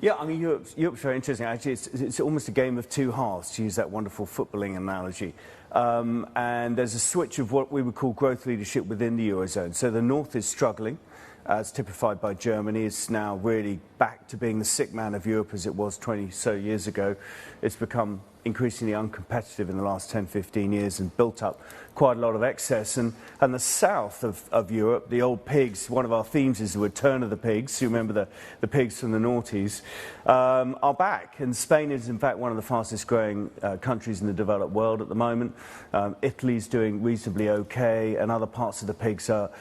Yeah, I mean, Europe's very interesting. Actually, it's almost a game of two halves, to use that wonderful footballing analogy. And there's a switch of what we would call growth leadership within the Eurozone. So the North is struggling, as typified by Germany. It's now really back to being the sick man of Europe as it was 20 so years ago. It's become increasingly uncompetitive in the last 10, 15 years and built up quite a lot of excess. And the south of Europe, the old pigs, one of our themes is the return of the pigs. You remember the pigs from the noughties, are back. And Spain is, in fact, one of the fastest growing countries in the developed world at the moment. Italy's doing reasonably okay, and other parts of the pigs are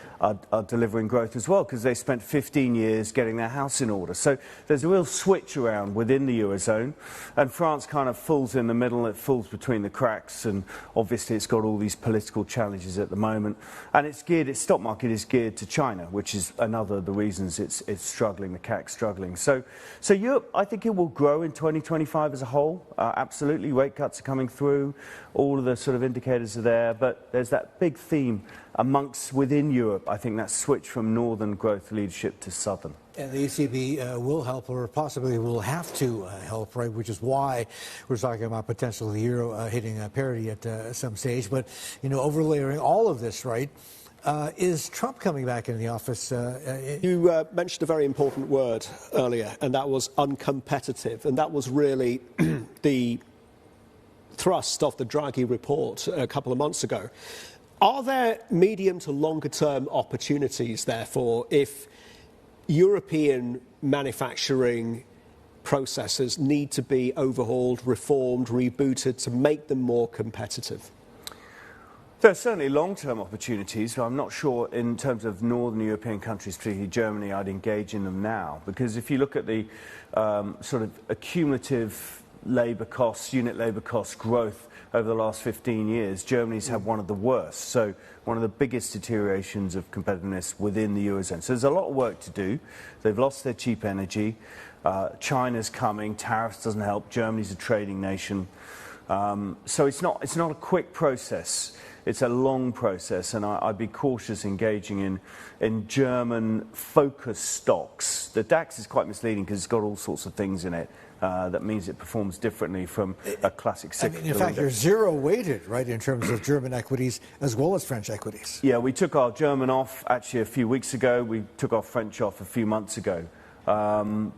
delivering growth as well, because they spent 15 years getting their house in order. So there's a real switch around within the Eurozone, and France kind of falls in the middle, it falls between the cracks, and obviously it's got all these political challenges at the moment. And its stock market is geared to China, which is another of the reasons it's struggling, the CAC's struggling. So Europe, I think it will grow in 2025 as a whole. Absolutely, rate cuts are coming through, all of the sort of indicators are there, but there's that big theme within Europe, I think, that switch from northern growth leadership to southern. And the ECB will help, or possibly will have to help, right, which is why we're talking about potentially the euro hitting parity at some stage. But, you know, overlaying all of this, right, is Trump coming back in the office? You mentioned a very important word earlier, and that was uncompetitive. And that was really the thrust of the Draghi report a couple of months ago. Are there medium to longer term opportunities, therefore, if European manufacturing processes need to be overhauled, reformed, rebooted to make them more competitive? There are certainly long-term opportunities. I'm not sure in terms of northern European countries, particularly Germany, I'd engage in them now. Because if you look at the sort of accumulative labour costs, unit labour cost growth over the last 15 years, Germany's had one of the worst. So one of the biggest deteriorations of competitiveness within the Eurozone. So there's a lot of work to do. They've lost their cheap energy. China's coming. Tariffs doesn't help. Germany's a trading nation. So it's not a quick process. It's a long process, and I'd be cautious engaging in German-focused stocks. The DAX is quite misleading because it's got all sorts of things in it. That means it performs differently from a classic cyclical in fact, you're zero-weighted, right, in terms of German equities as well as French equities. Yeah, we took our German off actually a few weeks ago. We took our French off a few months ago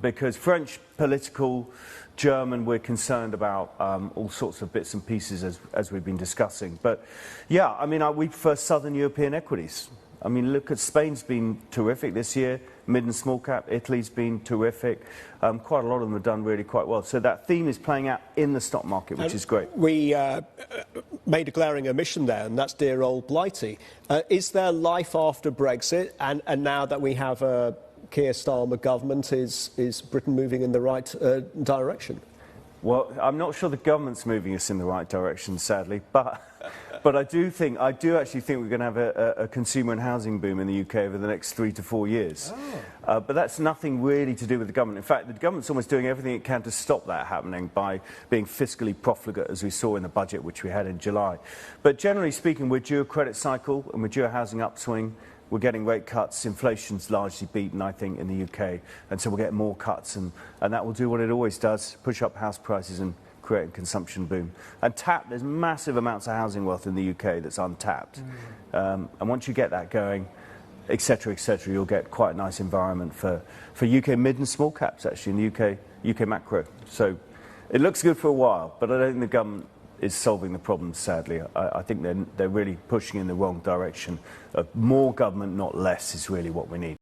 because French political, German, we're concerned about all sorts of bits and pieces as we've been discussing. But yeah, I mean, we prefer Southern European equities. I mean, look at Spain's been terrific this year, mid and small cap. Italy's been terrific. Quite a lot of them have done really quite well. So that theme is playing out in the stock market, which is great. We made a glaring omission there, and that's dear old Blighty. Is there life after Brexit? And now that we have a Keir Starmer government, is Britain moving in the right direction? Well, I'm not sure the government's moving us in the right direction, sadly, but I do actually think we're going to have a consumer and housing boom in the UK over the next 3 to 4 years. Oh. But that's nothing really to do with the government. In fact, the government's almost doing everything it can to stop that happening by being fiscally profligate, as we saw in the budget, which we had in July. But generally speaking, we're due a credit cycle and we're due a housing upswing. We're getting rate cuts. Inflation's largely beaten, I think, in the UK. And so we'll get more cuts, and that will do what it always does, push up house prices and create a consumption boom. And there's massive amounts of housing wealth in the UK that's untapped. And once you get that going, et cetera, you'll get quite a nice environment for UK mid and small caps, actually, in the UK macro. So it looks good for a while, but I don't think the government is solving the problem, sadly. I think they're really pushing in the wrong direction. More government, not less, is really what we need.